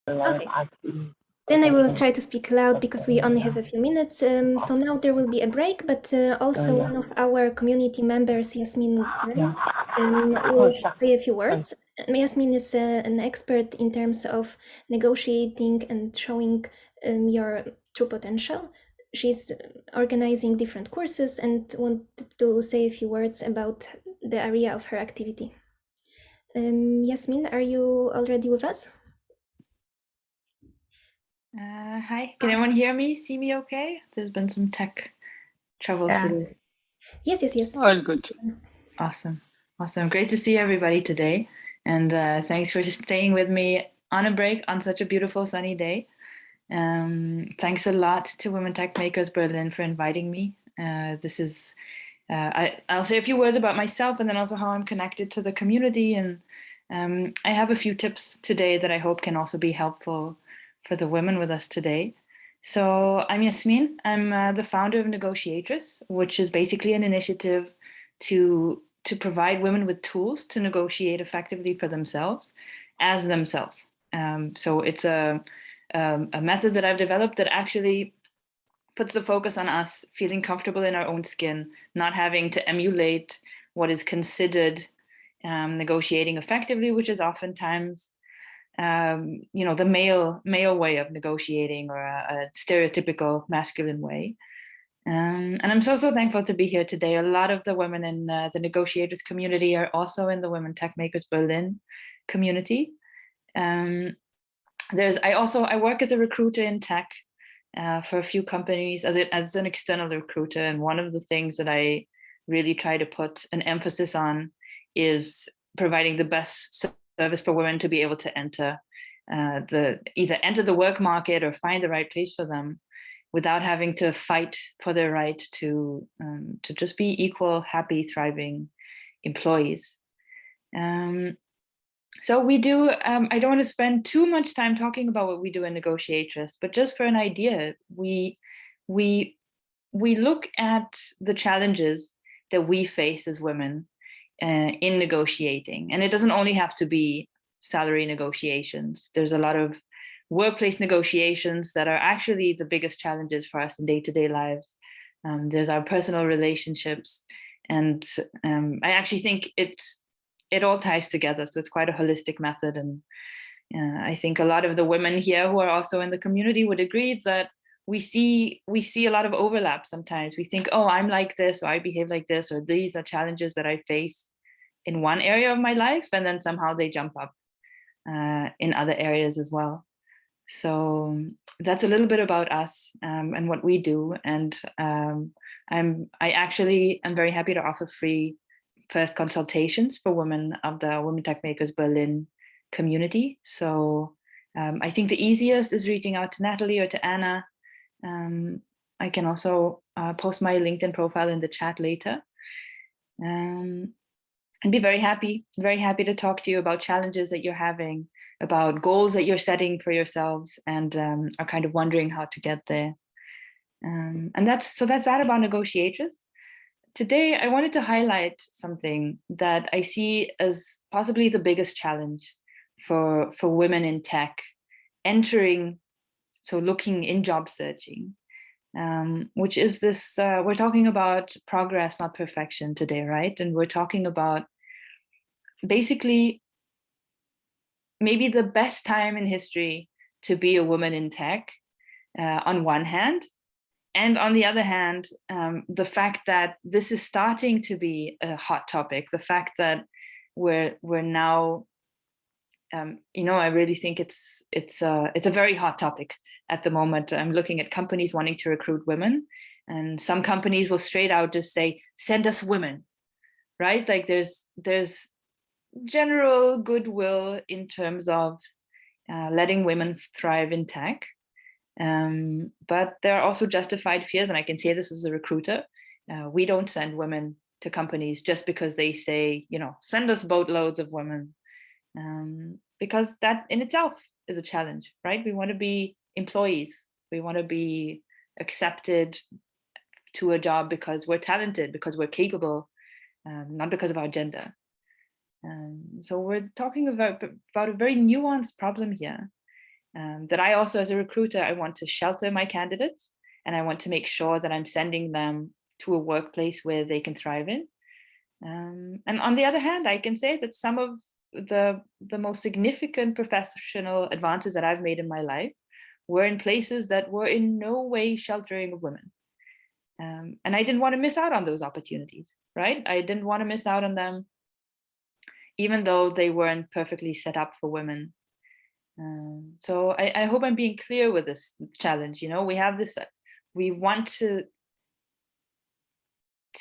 Okay. Then I will try to speak loud because we only have a few minutes. So now there will be a break, but also one of our community members, Yasmine Guerin, will say a few words. Yasmine is an expert in terms of negotiating and showing your true potential. She's organizing different courses and wanted to say a few words about the area of her activity. Yasmine, are you already with us? Hi, can everyone hear me, see me okay? There's been some tech troubles today. Yes. All good. Awesome. Great to see everybody today. And thanks for staying with me on a break on such a beautiful sunny day. Thanks a lot to Women Techmakers Berlin for inviting me. I'll say a few words about myself and then also how I'm connected to the community. And I have a few tips today that I hope can also be helpful for the women with us today. So I'm Yasmine. I'm the founder of Negotiatress, which is basically an initiative to provide women with tools to negotiate effectively for themselves as themselves. So it's a method that I've developed that actually puts the focus on us feeling comfortable in our own skin, not having to emulate what is considered negotiating effectively, which is oftentimes the male way of negotiating, or a stereotypical masculine way. And I'm so thankful to be here today. A lot of the women in the Negotiatress community are also in the Women Techmakers Berlin community. I work as a recruiter in tech for a few companies as an external recruiter. And one of the things that I really try to put an emphasis on is providing the best service for women to be able to enter the work market or find the right place for them without having to fight for their right to just be equal, happy, thriving employees. So we do, I don't want to spend too much time talking about what we do in Negotiatress, but just for an idea, we look at the challenges that we face as women in negotiating. And it doesn't only have to be salary negotiations. There's a lot of workplace negotiations that are actually the biggest challenges for us in day-to-day lives. There's our personal relationships. And I actually think it all ties together. So it's quite a holistic method. And I think a lot of the women here who are also in the community would agree that we see a lot of overlap sometimes. We think, oh, I'm like this, or I behave like this, or these are challenges that I face in one area of my life, and then somehow they jump up in other areas as well. So that's a little bit about us and what we do. And I actually am very happy to offer free first consultations for women of the Women Techmakers Berlin community. So I think the easiest is reaching out to Natalie or to Anna. I can also post my LinkedIn profile in the chat later. And be very happy to talk to you about challenges that you're having, about goals that you're setting for yourselves, and are kind of wondering how to get there. And that's that about Negotiatress. Today, I wanted to highlight something that I see as possibly the biggest challenge for women in tech looking in job searching, which is this, we're talking about progress, not perfection today, right? And we're talking about basically maybe the best time in history to be a woman in tech on one hand, and on the other hand, the fact that this is starting to be a hot topic, the fact that we're now, I really think it's a very hot topic at the moment. I'm looking at companies wanting to recruit women, and some companies will straight out just say, send us women, right? Like there's general goodwill in terms of letting women thrive in tech. But there are also justified fears, and I can say this as a recruiter. We don't send women to companies just because they say, send us boatloads of women, because that in itself is a challenge, right? We want to be employees. We want to be accepted to a job because we're talented, because we're capable, not because of our gender. So we're talking about a very nuanced problem here. that I also, as a recruiter, I want to shelter my candidates, and I want to make sure that I'm sending them to a workplace where they can thrive in. And on the other hand, I can say that some of the most significant professional advances that I've made in my life were in places that were in no way sheltering of women. And I didn't want to miss out on those opportunities, right? I didn't want to miss out on them, even though they weren't perfectly set up for women. So I hope I'm being clear with this challenge. We have this, we want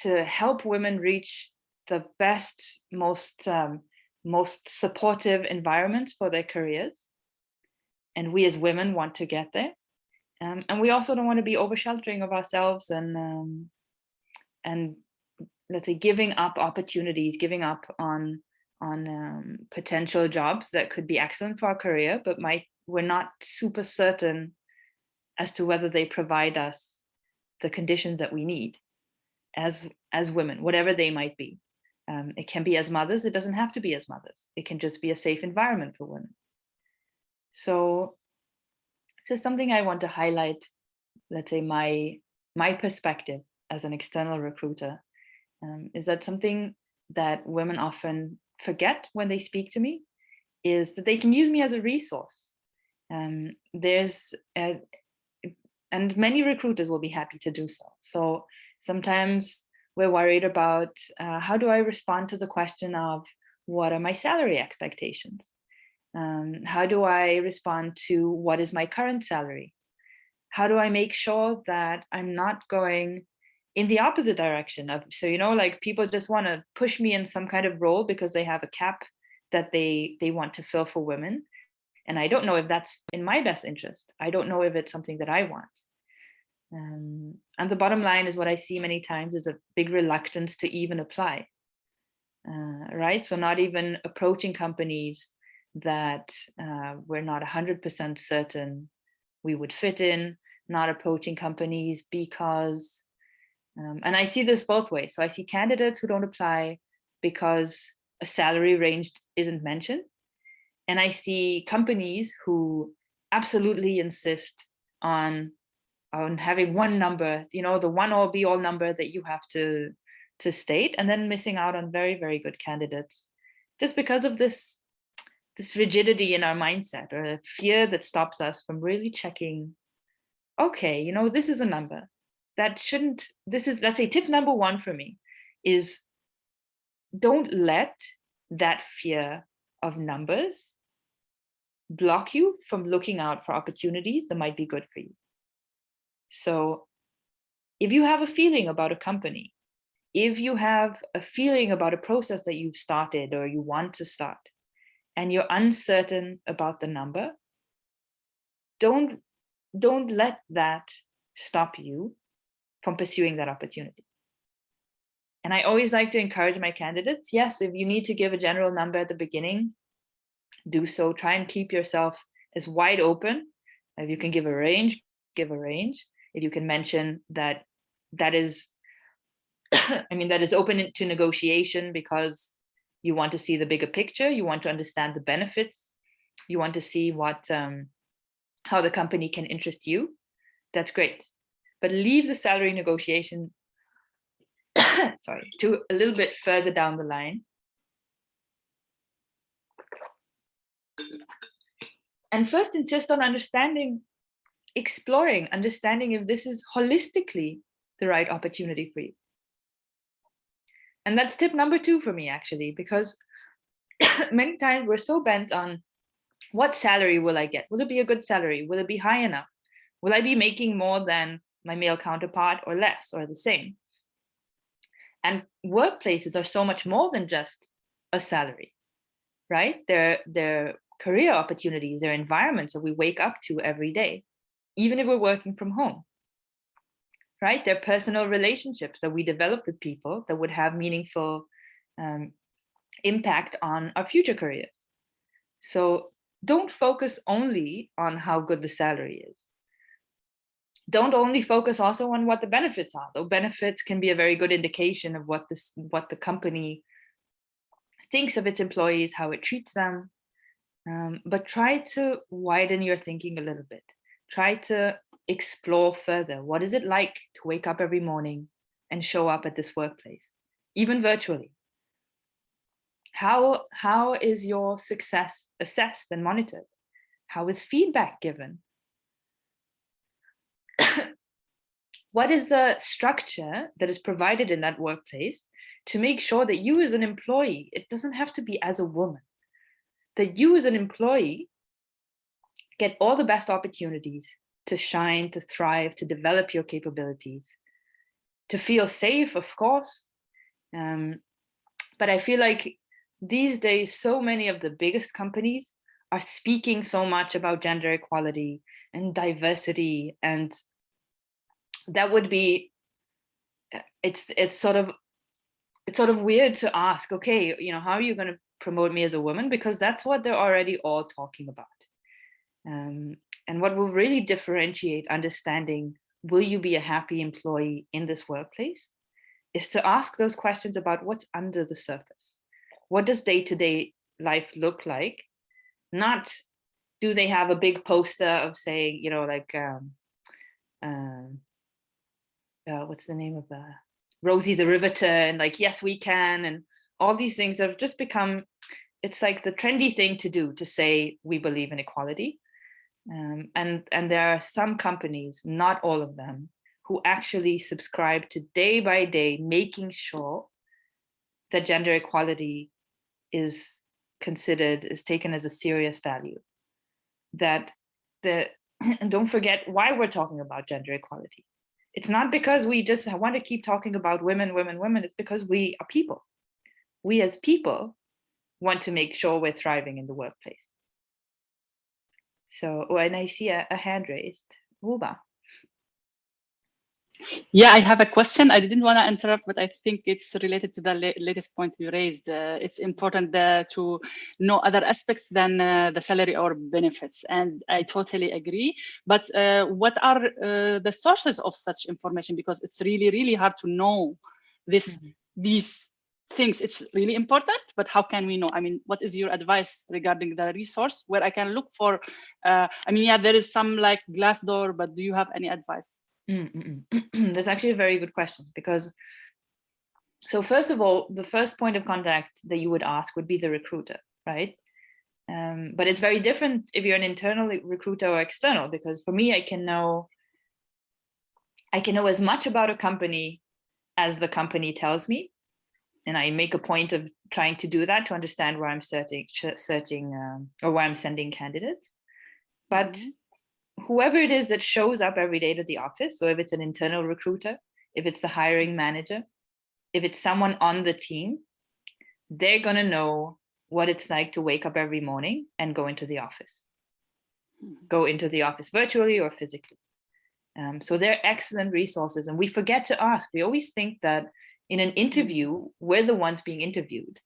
to help women reach the best, most supportive environments for their careers. And we as women want to get there. And we also don't want to be over sheltering of ourselves and let's say giving up opportunities, giving up on potential jobs that could be excellent for our career, but we're not super certain as to whether they provide us the conditions that we need as women, whatever they might be. It can be as mothers, it doesn't have to be as mothers. It can just be a safe environment for women. So something I want to highlight, let's say my perspective as an external recruiter, is that something that women often forget when they speak to me is that they can use me as a resource. And many recruiters will be happy to do so. So sometimes we're worried about how do I respond to the question of what are my salary expectations? How do I respond to what is my current salary? How do I make sure that I'm not going in the opposite direction of, so, like people just want to push me in some kind of role because they have a cap that they want to fill for women. And I don't know if that's in my best interest. I don't know if it's something that I want. And the bottom line is what I see many times is a big reluctance to even apply, right? So not even approaching companies that we're not 100% certain we would fit in, not approaching companies because, and I see this both ways. So I see candidates who don't apply because a salary range isn't mentioned. And I see companies who absolutely insist on having one number, the one or be all number that you have to state, and then missing out on very, very good candidates just because of this rigidity in our mindset or a fear that stops us from really checking, okay, this is a number that shouldn't, this is, let's say tip number one for me is don't let that fear of numbers block you from looking out for opportunities that might be good for you. So if you have a feeling about a company, if you have a feeling about a process that you've started or you want to start, and you're uncertain about the number, don't let that stop you from pursuing that opportunity. And I always like to encourage my candidates, yes, if you need to give a general number at the beginning, do so. Try and keep yourself as wide open. If you can give a range, give a range. If you can mention that is, that is open to negotiation because you want to see the bigger picture, you want to understand the benefits, you want to see what how the company can interest you, that's great. But leave the salary negotiation sorry, to a little bit further down the line. And first insist on understanding if this is holistically the right opportunity for you. And that's tip number 2 for me, actually, because many times we're so bent on what salary will I get? Will it be a good salary? Will it be high enough? Will I be making more than my male counterpart or less or the same? And workplaces are so much more than just a salary, right? They're career opportunities, they're environments that we wake up to every day, even if we're working from home, right? They're personal relationships that we develop with people that would have meaningful impact on our future careers. So don't focus only on how good the salary is. Don't only focus also on what the benefits are, though benefits can be a very good indication of what the company thinks of its employees, how it treats them. But try to widen your thinking a little bit. Try to explore further. What is it like to wake up every morning and show up at this workplace, even virtually? How is your success assessed and monitored? How is feedback given? What is the structure that is provided in that workplace to make sure that you as an employee, it doesn't have to be as a woman, that you as an employee get all the best opportunities to shine, to thrive, to develop your capabilities, to feel safe, of course. But I feel like these days, so many of the biggest companies are speaking so much about gender equality and diversity, and that would be, it's sort of weird to ask, okay, how are you going to promote me as a woman? Because that's what they're already all talking about. And what will really differentiate understanding, will you be a happy employee in this workplace, is to ask those questions about what's under the surface. What does day-to-day life look like? Not, do they have a big poster of saying, what's the name of the Rosie the Riveter, and like, yes, we can, and all these things have just become, it's like the trendy thing to do, to say we believe in equality. And there are some companies, not all of them, who actually subscribe to day by day making sure that gender equality is taken as a serious value. That and don't forget why we're talking about gender equality. It's not because we just want to keep talking about women, women, women. It's because we are people. We as people want to make sure we're thriving in the workplace. So, and I see a hand raised. Ruba. Yeah, I have a question. I didn't want to interrupt, but I think it's related to the latest point you raised. It's important to know other aspects than the salary or benefits, and I totally agree. But what are the sources of such information? Because it's really, really hard to know these things. It's really important, but how can we know? I mean, what is your advice regarding the resource where I can look for? I mean, yeah, there is some like Glassdoor, but do you have any advice? That's actually a very good question, because, so first of all, the first point of contact that you would ask would be the recruiter, right? But it's very different if you're an internal recruiter or external, because for me, I can know as much about a company as the company tells me, and I make a point of trying to do that to understand where I'm searching or where I'm sending candidates. But whoever it is that shows up every day to the office, so if it's an internal recruiter, if it's the hiring manager, if it's someone on the team, they're going to know what it's like to wake up every morning and go into the office. Go into the office virtually or physically. So they're excellent resources. And we forget to ask. We always think that in an interview, we're the ones being interviewed.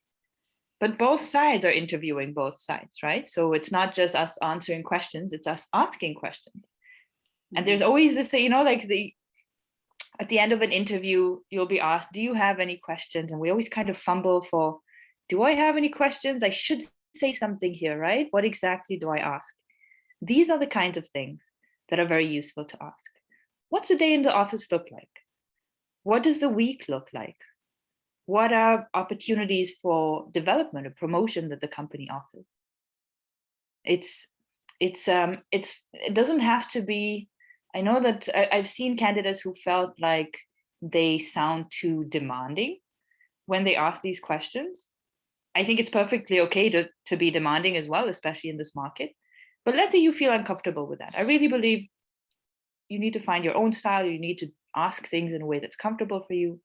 But both sides are interviewing both sides, right? So it's not just us answering questions, it's us asking questions. And there's always this, at the end of an interview, you'll be asked, do you have any questions? And we always kind of fumble for, do I have any questions? I should say something here, right? What exactly do I ask? These are the kinds of things that are very useful to ask. What's a day in the office look like? What does the week look like? What are opportunities for development or promotion that the company offers? It doesn't have to be. I know that I've seen candidates who felt like they sound too demanding when they ask these questions. I think it's perfectly okay to be demanding as well, especially in this market. But let's say you feel uncomfortable with that. I really believe you need to find your own style. You need to ask things in a way that's comfortable for you.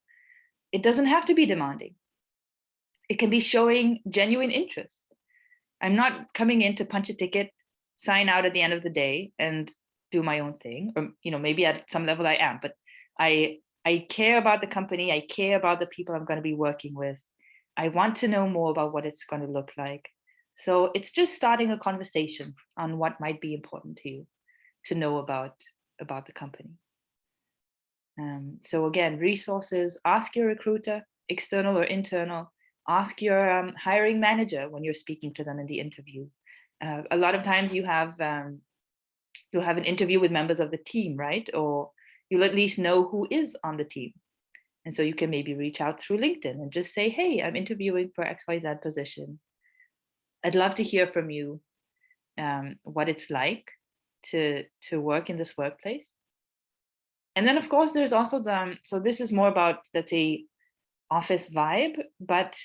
It doesn't have to be demanding. It can be showing genuine interest. I'm not coming in to punch a ticket, sign out at the end of the day, and do my own thing. Or, maybe at some level I am, but I care about the company. I care about the people I'm going to be working with. I want to know more about what it's going to look like. So it's just starting a conversation on what might be important to you to know about the company. So again, resources, ask your recruiter, external or internal, ask your hiring manager when you're speaking to them in the interview. A lot of times you'll have an interview with members of the team, right? Or you'll at least know who is on the team. And so you can maybe reach out through LinkedIn and just say, hey, I'm interviewing for XYZ position. I'd love to hear from you what it's like to work in this workplace. And then, of course, there's also so this is more about, let's say, office vibe, but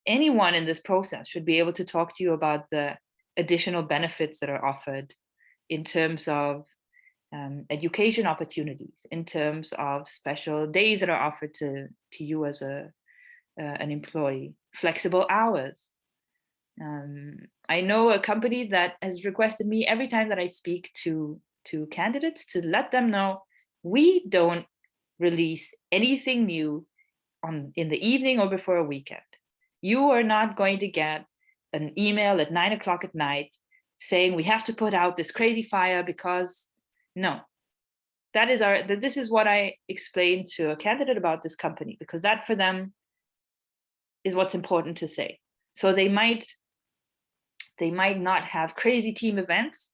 anyone in this process should be able to talk to you about the additional benefits that are offered in terms of education opportunities, in terms of special days that are offered to you as an employee, flexible hours. I know a company that has requested me every time that I speak to candidates to let them know we don't release anything new in the evening or before a weekend. You are not going to get an email at 9 o'clock at night saying we have to put out this crazy fire because no. This is what I explained to a candidate about this company, because that for them is what's important to say. So they might not have crazy team events.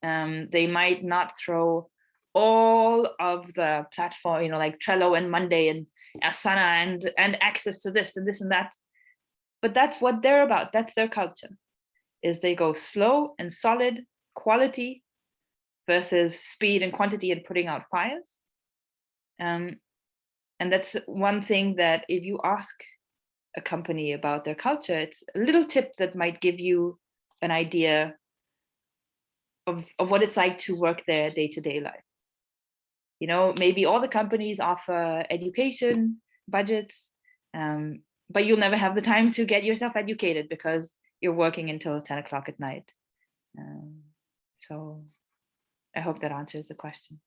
They might not throw all of the platform, like Trello and Monday and Asana and access to this and this and that. But that's what they're about. That's their culture, is they go slow and solid, quality versus speed and quantity and putting out fires. And that's one thing that if you ask a company about their culture, it's a little tip that might give you an idea of what it's like to work their day-to-day life. Maybe all the companies offer education budgets, but you'll never have the time to get yourself educated because you're working until 10 o'clock at night. So I hope that answers the question.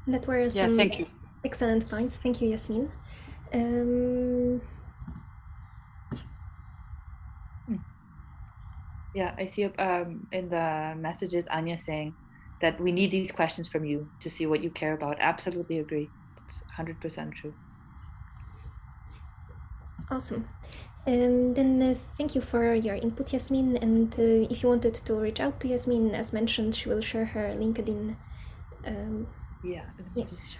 That were some thank you. Excellent points. Thank you, Yasmine. Yeah, I see in the messages Anya saying that we need these questions from you to see what you care about. Absolutely agree. It's 100% true. Awesome. Then thank you for your input, Yasmine. And if you wanted to reach out to Yasmine, as mentioned, she will share her LinkedIn. Yeah. Yes.